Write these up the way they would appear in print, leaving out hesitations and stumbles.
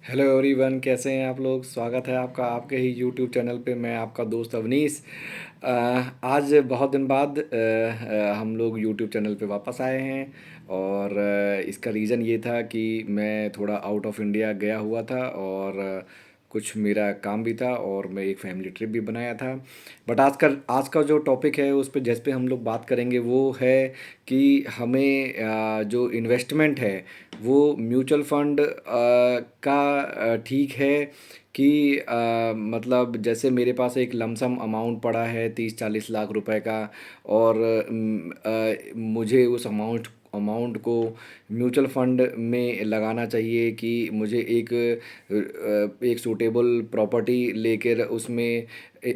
Hello everyone, कैसे हैं आप लोग। स्वागत है आपका आपके ही यूट्यूब चैनल पे। मैं आपका दोस्त अवनीश। आज बहुत दिन बाद हम लोग यूट्यूब चैनल पे वापस आए हैं। और इसका रीज़न ये था कि मैं थोड़ा आउट ऑफ इंडिया गया हुआ था और कुछ मेरा काम भी था और मैं एक फैमिली ट्रिप भी बनाया था। बट आज का जो टॉपिक है उस पे जिस पे हम लोग बात करेंगे वो है कि हमें जो इन्वेस्टमेंट है वो म्यूचुअल फंड का ठीक है कि मतलब जैसे मेरे पास एक लमसम अमाउंट पड़ा है 30-40 लाख रुपए का। और मुझे उस अमाउंट को म्यूचुअल फंड में लगाना चाहिए कि मुझे एक सूटेबल प्रॉपर्टी लेकर उसमें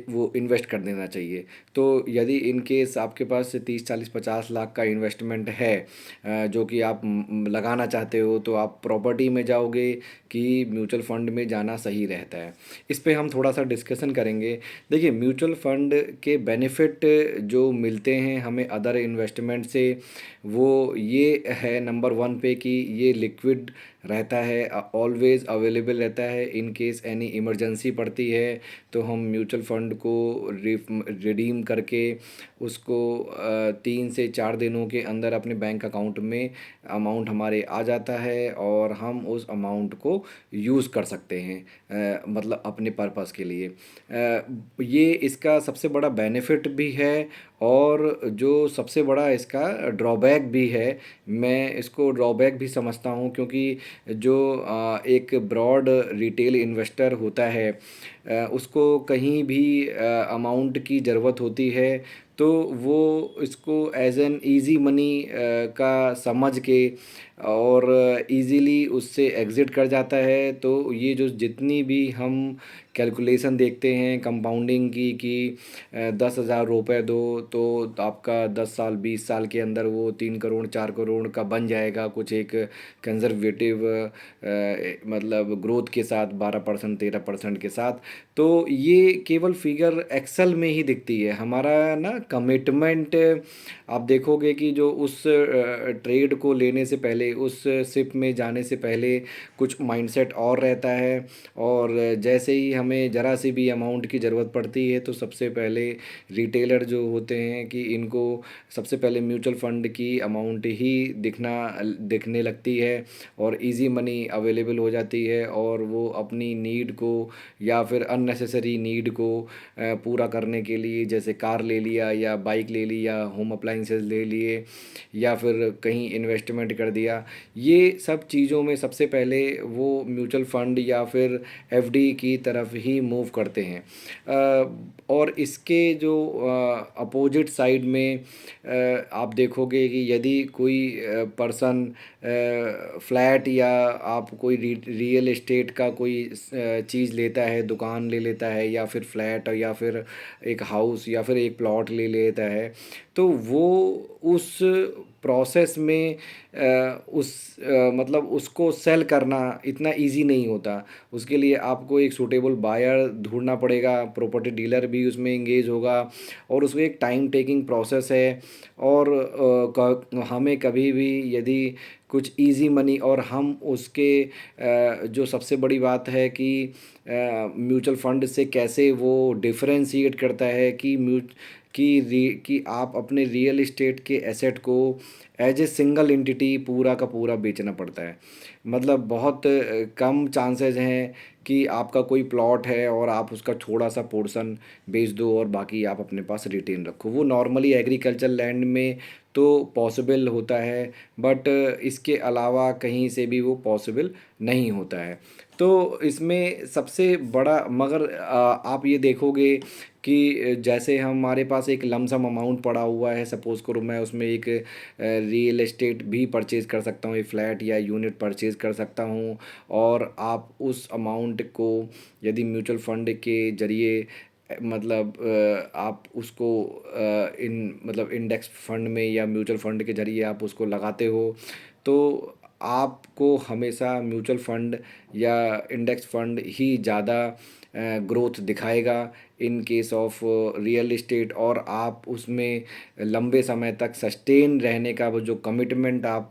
वो इन्वेस्ट कर देना चाहिए। तो यदि इन केस आपके पास 30-40-50 लाख का इन्वेस्टमेंट है जो कि आप लगाना चाहते हो, तो आप प्रॉपर्टी में जाओगे कि म्यूचुअल फंड में जाना सही रहता है। इस पे हम थोड़ा सा डिस्कशन करेंगे। देखिए, म्यूचुअल फंड के बेनिफिट जो मिलते हैं हमें अदर इन्वेस्टमेंट से, वो ये है नंबर वन पे कि ये लिक्विड रहता है, ऑलवेज अवेलेबल रहता है। इन केस एनी इमरजेंसी पड़ती है तो हम म्यूचुअल फंड को रिडीम करके उसको 3 से 4 दिनों के अंदर अपने बैंक अकाउंट में अमाउंट हमारे आ जाता है और हम उस अमाउंट को यूज़ कर सकते हैं, मतलब अपने पर्पस के लिए। ये इसका सबसे बड़ा बेनिफिट भी है। और जो सबसे बड़ा इसका ड्रॉबैक भी है, मैं इसको ड्रॉबैक भी समझता हूँ, क्योंकि जो एक ब्रॉड रिटेल इन्वेस्टर होता है उसको कहीं भी अमाउंट की ज़रूरत होती है तो वो इसको एज एन ईज़ी मनी का समझ के और इजीली उससे एग्ज़िट कर जाता है। तो ये जो जितनी भी हम कैलकुलेशन देखते हैं कंपाउंडिंग की कि 10,000 रुपये दो तो आपका 10 साल 20 साल के अंदर वो 3 करोड़ 4 करोड़ का बन जाएगा, कुछ एक कंजर्वेटिव मतलब ग्रोथ के साथ 12% 13% के साथ। तो ये केवल फिगर एक्सेल में ही दिखती है। हमारा ना कमिटमेंट आप देखोगे कि जो उस ट्रेड को लेने से पहले, उस शिप में जाने से पहले कुछ माइंडसेट और रहता है। और जैसे ही हमें ज़रा सी भी अमाउंट की ज़रूरत पड़ती है तो सबसे पहले रिटेलर जो होते हैं कि इनको सबसे पहले म्यूचुअल फंड की अमाउंट ही दिखने लगती है और इजी मनी अवेलेबल हो जाती है और वो अपनी नीड को या फिर अननेसेसरी नीड को पूरा करने के लिए, जैसे कार ले लिया या बाइक ले ली या होम अप्लाइंसेस ले लिए या फिर कहीं इन्वेस्टमेंट कर दिया, ये सब चीज़ों में सबसे पहले वो म्यूचुअल फंड या फिर एफडी की तरफ ही मूव करते हैं। और इसके जो अपोजिट साइड में आप देखोगे कि यदि कोई पर्सन फ्लैट या आप कोई रियल एस्टेट का कोई चीज़ लेता है, दुकान ले लेता है या फिर फ्लैट या फिर एक हाउस या फिर एक प्लॉट ले लेता है, तो वो उस प्रोसेस में मतलब उसको सेल करना इतना इजी नहीं होता। उसके लिए आपको एक सूटेबल बायर ढूंढना पड़ेगा, प्रॉपर्टी डीलर भी उसमें एंगेज होगा और उसमें एक टाइम टेकिंग प्रोसेस है। और हमें कभी भी यदि कुछ इजी मनी और हम उसके जो सबसे बड़ी बात है कि म्यूचुअल फंड से कैसे वो डिफरेंशिएट करता है कि कि आप अपने रियल इस्टेट के एसेट को एज ए सिंगल एंटिटी पूरा का पूरा बेचना पड़ता है। मतलब बहुत कम चांसेस हैं कि आपका कोई प्लॉट है और आप उसका थोड़ा सा पोर्शन बेच दो और बाकी आप अपने पास रिटेन रखो। वो नॉर्मली एग्रीकल्चर लैंड में तो पॉसिबल होता है, बट इसके अलावा कहीं से भी वो पॉसिबल नहीं होता है। तो इसमें सबसे बड़ा मगर आप ये देखोगे कि जैसे हमारे पास एक लमसम अमाउंट पड़ा हुआ है, सपोज़ करो मैं उसमें एक रियल एस्टेट भी परचेज़ कर सकता हूँ, एक फ्लैट या यूनिट परचेज़ कर सकता हूँ। और आप उस अमाउंट को यदि म्यूचुअल फंड के ज़रिए मतलब आप उसको इन मतलब इंडेक्स फंड में या म्यूचुअल फंड के ज़रिए आप उसको लगाते हो, तो आपको हमेशा म्यूचुअल फंड या इंडेक्स फंड ही ज़्यादा ग्रोथ दिखाएगा। In case of real estate, और आप उसमें लंबे समय तक सस्टेन रहने का वो जो कमिटमेंट आप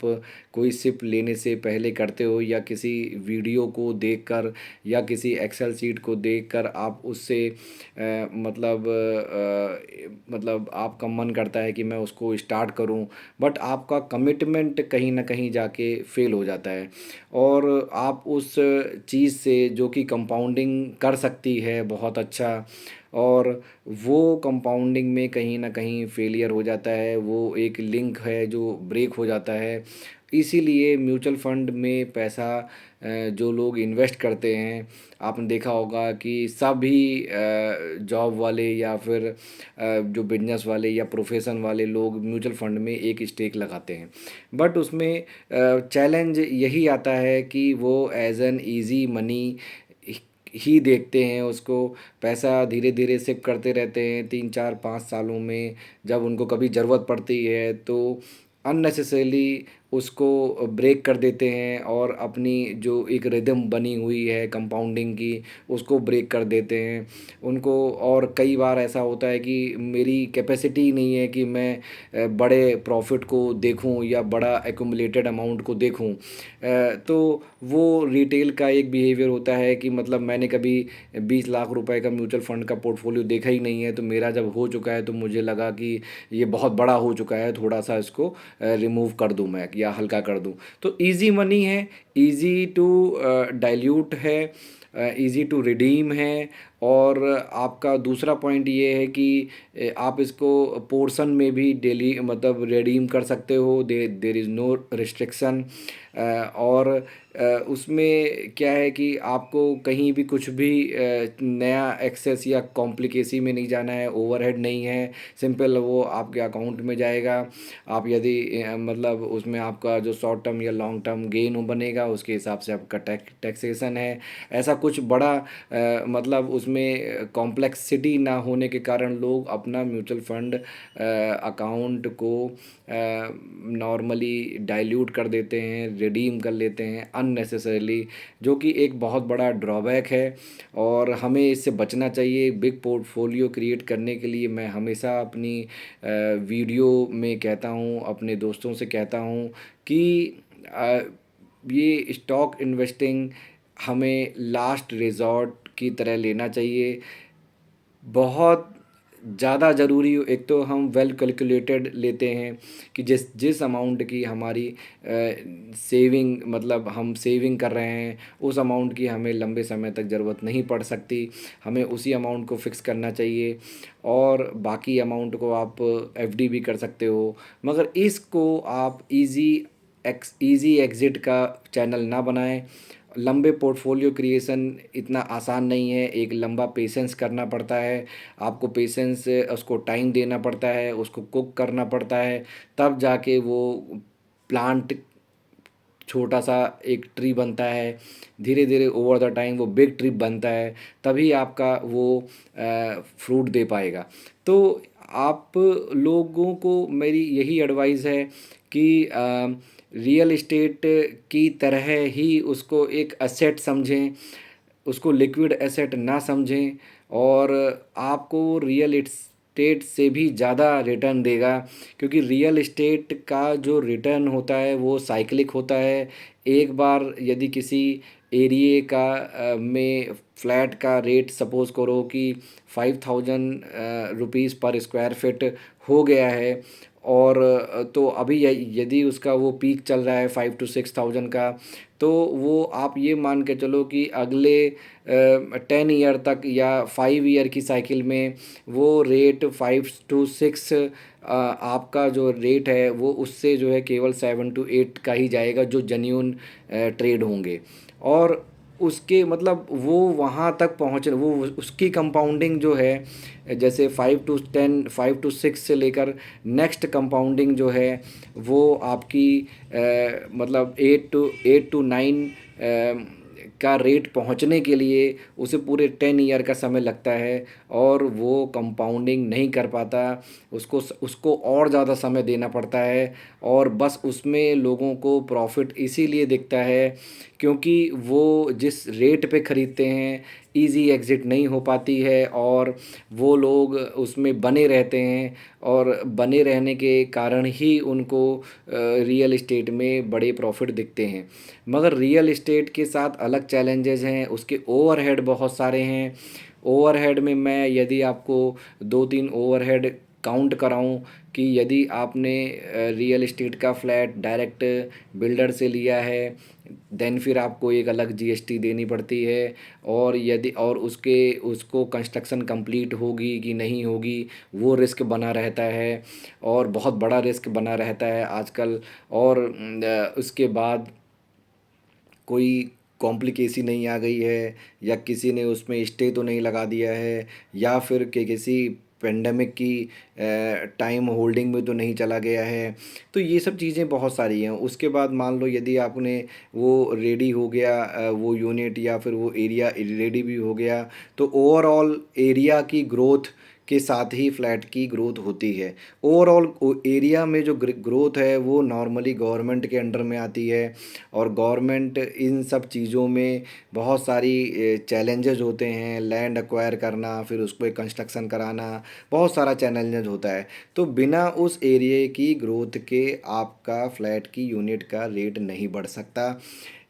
कोई सिप लेने से पहले करते हो, या किसी वीडियो को देखकर या किसी एक्सेल सीट को देखकर आप उससे मतलब आपका मन करता है कि मैं उसको स्टार्ट करूं, बट आपका कमिटमेंट कहीं ना कहीं जाके फेल हो जाता है, और आप उस चीज़ से जो कि कंपाउंडिंग कर सकती है बहुत अच्छा, और वो कंपाउंडिंग में कहीं ना कहीं फेलियर हो जाता है, वो एक लिंक है जो ब्रेक हो जाता है। इसीलिए म्यूचुअल फंड में पैसा जो लोग इन्वेस्ट करते हैं, आपने देखा होगा कि सभी जॉब वाले या फिर जो बिजनेस वाले या प्रोफेशन वाले लोग म्यूचुअल फंड में एक स्टेक लगाते हैं, बट उसमें चैलेंज यही आता है कि वो एज एन इजी मनी ही देखते हैं उसको। पैसा धीरे धीरे सिप करते रहते हैं 3 4 5 सालों में, जब उनको कभी ज़रूरत पड़ती है तो अननेसेसरीली उसको ब्रेक कर देते हैं, और अपनी जो एक रिदम बनी हुई है कंपाउंडिंग की उसको ब्रेक कर देते हैं उनको। और कई बार ऐसा होता है कि मेरी कैपेसिटी नहीं है कि मैं बड़े प्रॉफिट को देखूं या बड़ा एक्यूमुलेटेड अमाउंट को देखूं। तो वो रिटेल का एक बिहेवियर होता है कि मतलब मैंने कभी 20 लाख रुपए का म्यूचुअल फंड का पोर्टफोलियो देखा ही नहीं है, तो मेरा जब हो चुका है तो मुझे लगा कि ये बहुत बड़ा हो चुका है, थोड़ा सा इसको रिमूव कर दूं मैं या हल्का कर दूं। तो इजी मनी है, इजी टू डाइल्यूट है, इजी टू रिडीम है। और आपका दूसरा पॉइंट ये है कि आप इसको पोर्शन में भी डेली मतलब रिडीम कर सकते हो, देर इज़ नो रिस्ट्रिक्शन। और उसमें क्या है कि आपको कहीं भी कुछ भी नया एक्सेस या कॉम्प्लिकेसी में नहीं जाना है, ओवरहेड नहीं है, सिंपल वो आपके अकाउंट में जाएगा। आप यदि मतलब उसमें आपका जो शॉर्ट टर्म या लॉन्ग टर्म गेन बनेगा उसके हिसाब से आपका टैक्सेशन है। ऐसा कुछ बड़ा मतलब उसमें कॉम्प्लेक्सिटी ना होने के कारण लोग अपना म्यूचुअल फंड अकाउंट को नॉर्मली डाइल्यूट कर देते हैं, रिडीम कर लेते हैं अननेसेसरीली, जो कि एक बहुत बड़ा ड्रॉबैक है। और हमें इससे बचना चाहिए। बिग पोर्टफोलियो क्रिएट करने के लिए मैं हमेशा अपनी वीडियो में कहता हूँ, अपने दोस्तों से कहता हूँ कि अ, ये स्टॉक इन्वेस्टिंग हमें लास्ट रिजॉर्ट की तरह लेना चाहिए। बहुत ज़्यादा ज़रूरी एक तो हम वेल कैलकुलेटेड लेते हैं कि जिस जिस अमाउंट की हमारी सेविंग मतलब हम सेविंग कर रहे हैं उस अमाउंट की हमें लंबे समय तक ज़रूरत नहीं पड़ सकती, हमें उसी अमाउंट को फिक्स करना चाहिए। और बाकी अमाउंट को आप एफडी भी कर सकते हो, मगर इसको आप इजी एग्ज़िट का चैनल ना बनाएं। लंबे पोर्टफोलियो क्रिएशन इतना आसान नहीं है, एक लंबा पेशेंस करना पड़ता है आपको, पेशेंस उसको टाइम देना पड़ता है, उसको कुक करना पड़ता है, तब जाके वो प्लांट छोटा सा एक ट्री बनता है, धीरे धीरे ओवर द टाइम वो बिग ट्री बनता है, तभी आपका वो फ्रूट दे पाएगा। तो आप लोगों को मेरी यही एडवाइस है कि रियल इस्टेट की तरह ही उसको एक असेट समझें, उसको लिक्विड एसेट ना समझें, और आपको रियल इस्टेट से भी ज़्यादा रिटर्न देगा, क्योंकि रियल इस्टेट का जो रिटर्न होता है वो साइक्लिक होता है। एक बार यदि किसी एरिए का में फ्लैट का रेट सपोज़ करो कि 5000 रुपीज़ पर स्क्वायर फिट हो गया है, और तो अभी यदि उसका वो पीक चल रहा है 5 to 6 thousand का, तो वो आप ये मान के चलो कि अगले 10 ईयर तक या 5 ईयर की साइकिल में वो रेट 5 to 6 आपका जो रेट है वो उससे जो है केवल 7 to 8 का ही जाएगा, जो जेन्यून ट्रेड होंगे। और उसके मतलब वो वहाँ तक पहुँच वो उसकी कंपाउंडिंग जो है, जैसे 5 to 10 5 to 6 से लेकर नेक्स्ट कंपाउंडिंग जो है वो आपकी मतलब 8 to 9 का रेट पहुंचने के लिए उसे पूरे 10 ईयर का समय लगता है, और वो कंपाउंडिंग नहीं कर पाता, उसको उसको और ज़्यादा समय देना पड़ता है। और बस उसमें लोगों को प्रॉफिट इसीलिए दिखता है क्योंकि वो जिस रेट पे ख़रीदते हैं इजी एग्ज़िट नहीं हो पाती है और वो लोग उसमें बने रहते हैं और बने रहने के कारण ही उनको रियल इस्टेट में बड़े प्रॉफ़िट दिखते हैं। मगर रियल इस्टेट के साथ अलग चैलेंजेज़ हैं, उसके ओवरहेड बहुत सारे हैं। ओवरहेड में मैं यदि आपको 2-3 ओवरहेड काउंट कराऊँ कि यदि आपने रियल इस्टेट का फ्लैट डायरेक्ट बिल्डर से लिया है, देन फिर आपको एक अलग जीएसटी देनी पड़ती है। और यदि और उसको कंस्ट्रक्शन कंप्लीट होगी कि नहीं होगी, वो रिस्क बना रहता है और बहुत बड़ा रिस्क बना रहता है आजकल। और उसके बाद कोई कॉम्प्लिकेसी नहीं आ गई है या किसी ने उसमें स्टे तो नहीं लगा दिया है या फिर कि किसी पेंडेमिक की टाइम होल्डिंग में तो नहीं चला गया है। तो ये सब चीज़ें बहुत सारी हैं। उसके बाद मान लो यदि आपने वो रेडी हो गया, वो यूनिट या फिर वो एरिया रेडी भी हो गया, तो ओवरऑल एरिया की ग्रोथ के साथ ही फ्लैट की ग्रोथ होती है। ओवरऑल एरिया में जो ग्रोथ है वो नॉर्मली गवर्नमेंट के अंडर में आती है और गवर्नमेंट इन सब चीज़ों में बहुत सारी चैलेंजेस होते हैं। लैंड एक्वायर करना, फिर उस पे कंस्ट्रक्शन कराना, बहुत सारा चैलेंजेस होता है। तो बिना उस एरिया की ग्रोथ के आपका फ्लैट की यूनिट का रेट नहीं बढ़ सकता।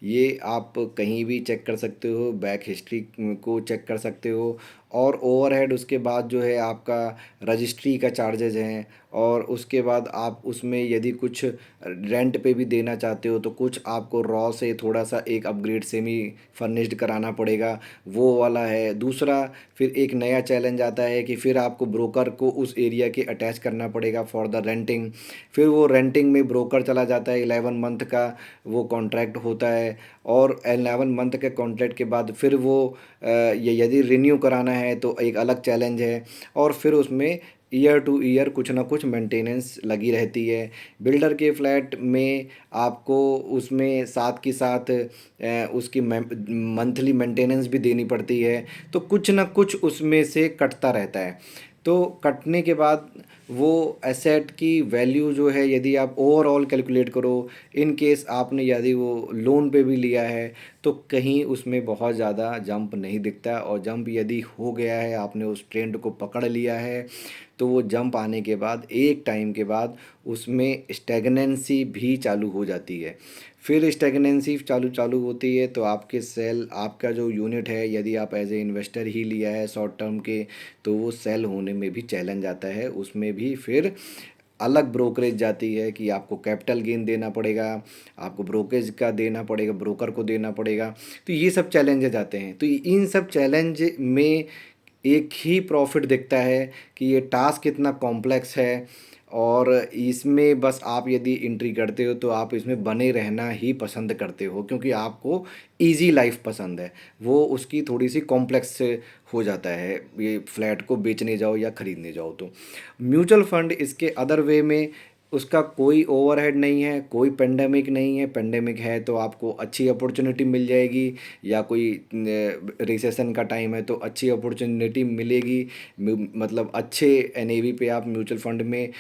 ये आप कहीं भी चेक कर सकते हो, बैक हिस्ट्री को चेक कर सकते हो। और ओवरहेड उसके बाद जो है आपका रजिस्ट्री का चार्जेज हैं और उसके बाद आप उसमें यदि कुछ रेंट पे भी देना चाहते हो तो कुछ आपको रॉ से थोड़ा सा एक अपग्रेड सेमी फर्निश्ड कराना पड़ेगा, वो वाला है। दूसरा फिर एक नया चैलेंज आता है कि फिर आपको ब्रोकर को उस एरिया के अटैच करना पड़ेगा फॉर द रेंटिंग। फिर वो रेंटिंग में ब्रोकर चला जाता है, 11 मंथ का वो कॉन्ट्रैक्ट होता है। और 11 मंथ के कॉन्ट्रैक्ट के बाद फिर वो ये यदि रिन्यू कराना है तो एक अलग चैलेंज है। और फिर उसमें ईयर टू ईयर कुछ ना कुछ मेंटेनेंस लगी रहती है। बिल्डर के फ्लैट में आपको उसमें साथ के साथ उसकी मंथली मेंटेनेंस भी देनी पड़ती है। तो कुछ ना कुछ उसमें से कटता रहता है। तो कटने के बाद वो एसेट की वैल्यू जो है यदि आप ओवरऑल कैलकुलेट करो, इन केस आपने यदि वो लोन पे भी लिया है, तो कहीं उसमें बहुत ज़्यादा जंप नहीं दिखता। और जंप यदि हो गया है, आपने उस ट्रेंड को पकड़ लिया है, तो वो जंप आने के बाद एक टाइम के बाद उसमें स्टेगनेंसी भी चालू हो जाती है। फिर स्टेगनेंसी चालू चालू होती है तो आपके सेल आपका जो यूनिट है, यदि आप एज ए इन्वेस्टर ही लिया है शॉर्ट टर्म के, तो वो सेल होने में भी चैलेंज आता है। उसमें भी फिर अलग ब्रोकरेज जाती है कि आपको कैपिटल गेन देना पड़ेगा, आपको ब्रोकरेज का देना पड़ेगा, ब्रोकर को देना पड़ेगा। तो ये सब चैलेंजेस आते हैं। तो इन सब चैलेंज में एक ही प्रॉफिट दिखता है कि ये टास्क कितना कॉम्प्लेक्स है और इसमें बस आप यदि एंट्री करते हो तो आप इसमें बने रहना ही पसंद करते हो, क्योंकि आपको इजी लाइफ पसंद है। वो उसकी थोड़ी सी कॉम्प्लेक्स हो जाता है ये फ्लैट को बेचने जाओ या ख़रीदने जाओ तो। म्यूचुअल फंड इसके अदर वे में उसका कोई ओवरहेड नहीं है, कोई पेंडेमिक नहीं है। पेंडेमिक है तो आपको अच्छी अपॉर्चुनिटी मिल जाएगी, या कोई रिसेशन का टाइम है तो अच्छी अपॉर्चुनिटी मिलेगी। मतलब अच्छे एनएवी पे आप म्यूचुअल फंड में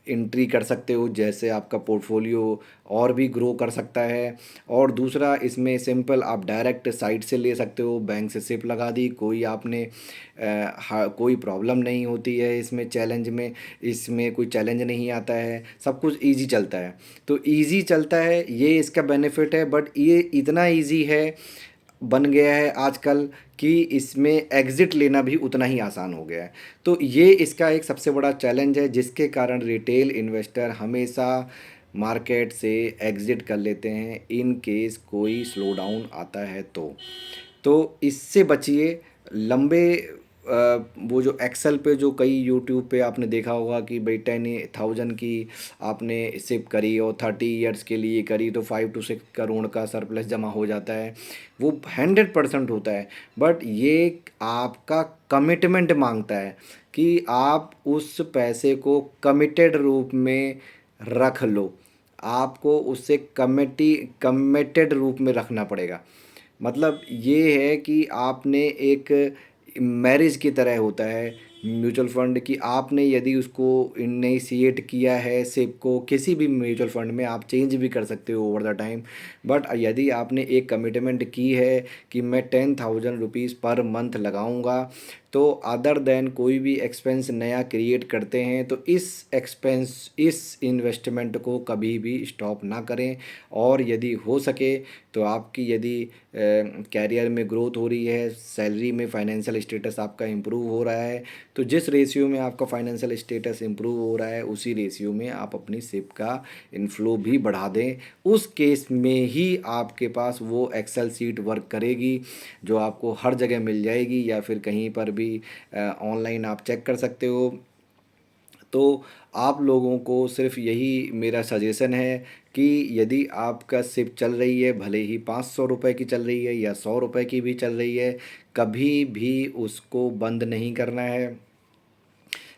एंट्री कर सकते हो, जैसे आपका पोर्टफोलियो और भी ग्रो कर सकता है। और दूसरा इसमें सिंपल आप डायरेक्ट साइट से ले सकते हो, बैंक से सिप लगा दी, कोई आपने कोई प्रॉब्लम नहीं होती है इसमें। चैलेंज में इसमें कोई चैलेंज नहीं आता है, सब कुछ ईजी चलता है। तो ईजी चलता है, ये इसका बेनिफिट है। बट ये इतना ईजी है, बन गया है आजकल, कि इसमें एग्ज़िट लेना भी उतना ही आसान हो गया है। तो ये इसका एक सबसे बड़ा चैलेंज है जिसके कारण रिटेल इन्वेस्टर हमेशा मार्केट से एग्ज़िट कर लेते हैं इन केस कोई स्लो डाउन आता है तो इससे बचिए। लंबे वो जो एक्सेल पे जो कई यूट्यूब पे आपने देखा होगा कि भाई 10,000 की आपने सिप करी और 30 ईयर्स के लिए करी तो 5 to 6 करोड़ का सरप्लस जमा हो जाता है। वो 100% होता है। बट ये आपका कमिटमेंट मांगता है कि आप उस पैसे को कमिटेड रूप में रख लो। आपको उससे कमिटेड रूप में रखना पड़ेगा। मतलब ये है कि आपने एक मैरिज की तरह होता है म्यूचुअल फंड कि आपने यदि उसको इनिशिएट किया है सिप को, किसी भी म्यूचुअल फंड में आप चेंज भी कर सकते हो ओवर द टाइम। बट यदि आपने एक कमिटमेंट की है कि मैं 10,000 रुपीज़ पर मंथ लगाऊंगा, तो अदर देन कोई भी एक्सपेंस नया क्रिएट करते हैं तो इस इन्वेस्टमेंट को कभी भी स्टॉप ना करें। और यदि हो सके तो आपकी यदि कैरियर में ग्रोथ हो रही है, सैलरी में फाइनेंशियल स्टेटस आपका इम्प्रूव हो रहा है, तो जिस रेशियो में आपका फाइनेंशियल स्टेटस इम्प्रूव हो रहा है उसी रेशियो में आप अपनी सिप का इनफ्लो भी बढ़ा दें। उस केस में ही आपके पास वो एक्सेल सीट वर्क करेगी, जो आपको हर जगह मिल जाएगी, या फिर कहीं पर भी ऑनलाइन आप चेक कर सकते हो। तो आप लोगों को सिर्फ यही मेरा सजेशन है कि यदि आपका सिप चल रही है, भले ही 500 रुपये की चल रही है या 100 रुपये की भी चल रही है, कभी भी उसको बंद नहीं करना है,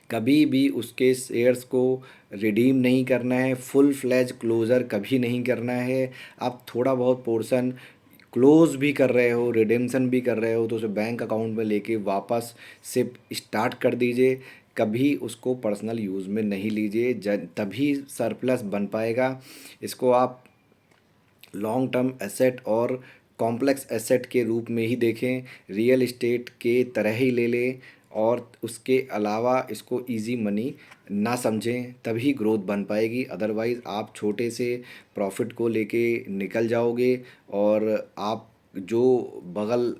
कभी भी उसके शेयर्स को रिडीम नहीं करना है, फुल फ्लैज क्लोज़र कभी नहीं करना है। आप थोड़ा बहुत पोर्शन क्लोज़ भी कर रहे हो, रिडेम्पशन भी कर रहे हो, तो उसे बैंक अकाउंट में लेके वापस सिप स्टार्ट कर दीजिए। कभी उसको पर्सनल यूज़ में नहीं लीजिए, तभी सरप्लस बन पाएगा। इसको आप लॉन्ग टर्म एसेट और कॉम्प्लेक्स एसेट के रूप में ही देखें, रियल इस्टेट के तरह ही ले लें, और उसके अलावा इसको इजी मनी ना समझें, तभी ग्रोथ बन पाएगी। अदरवाइज़ आप छोटे से प्रॉफिट को लेके निकल जाओगे, और आप जो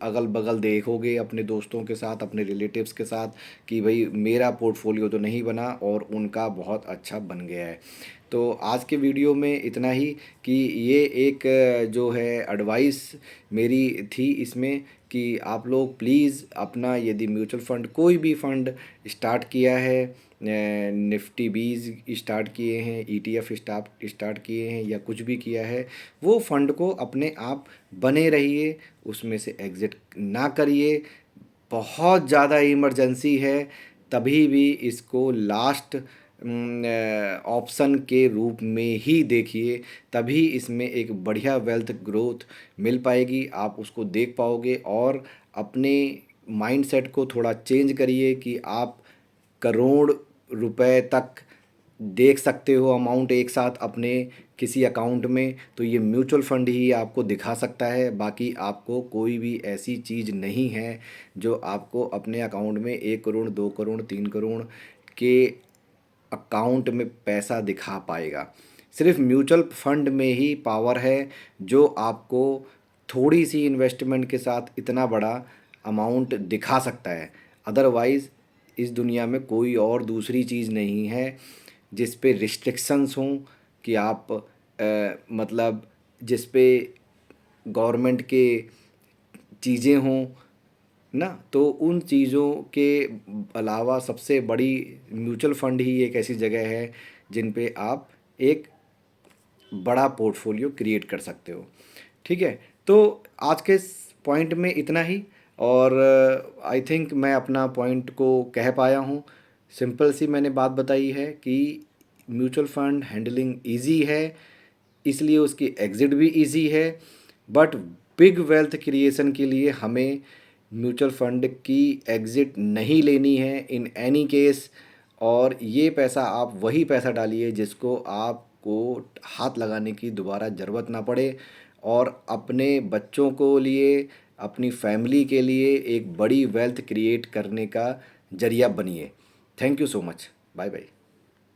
अगल बगल देखोगे अपने दोस्तों के साथ, अपने रिलेटिव्स के साथ, कि भाई मेरा पोर्टफोलियो तो नहीं बना और उनका बहुत अच्छा बन गया है। तो आज के वीडियो में इतना ही, कि ये एक जो है एडवाइस मेरी थी इसमें, कि आप लोग प्लीज़ अपना यदि म्यूचुअल फ़ंड कोई भी फ़ंड स्टार्ट किया है, निफ्टी 20 स्टार्ट किए हैं, ETF स्टार्ट किए हैं, या कुछ भी किया है, वो फ़ंड को अपने आप बने रहिए, उसमें से एग्ज़िट ना करिए। बहुत ज़्यादा इमरजेंसी है तभी भी इसको लास्ट ऑप्शन के रूप में ही देखिए, तभी इसमें एक बढ़िया वेल्थ ग्रोथ मिल पाएगी, आप उसको देख पाओगे। और अपने माइंडसेट को थोड़ा चेंज करिए कि आप करोड़ रुपए तक देख सकते हो अमाउंट एक साथ अपने किसी अकाउंट में, तो ये म्यूचुअल फंड ही आपको दिखा सकता है। बाकी आपको कोई भी ऐसी चीज़ नहीं है जो आपको अपने अकाउंट में 1 करोड़, 2 करोड़, 3 करोड़ के अकाउंट में पैसा दिखा पाएगा। सिर्फ म्यूचुअल फंड में ही पावर है जो आपको थोड़ी सी इन्वेस्टमेंट के साथ इतना बड़ा अमाउंट दिखा सकता है। अदरवाइज़ इस दुनिया में कोई और दूसरी चीज़ नहीं है जिस पे रिस्ट्रिक्शंस हों, कि आप मतलब जिस पे गवर्नमेंट के चीज़ें हों ना, तो उन चीज़ों के अलावा सबसे बड़ी म्यूचुअल फंड ही एक ऐसी जगह है जिन पे आप एक बड़ा पोर्टफोलियो क्रिएट कर सकते हो। ठीक है, तो आज के इस पॉइंट में इतना ही, और आई थिंक मैं अपना पॉइंट को कह पाया हूँ। सिंपल सी मैंने बात बताई है कि म्यूचुअल फंड हैंडलिंग इजी है, इसलिए उसकी एग्ज़िट भी इजी है। बट बिग वेल्थ क्रिएशन के लिए हमें म्यूचुअल फंड की एग्ज़िट नहीं लेनी है इन एनी केस। और ये पैसा आप वही पैसा डालिए जिसको आपको हाथ लगाने की दोबारा ज़रूरत ना पड़े, और अपने बच्चों को लिए, अपनी फैमिली के लिए एक बड़ी वेल्थ क्रिएट करने का ज़रिया बनिए। Thank you so much. Bye bye.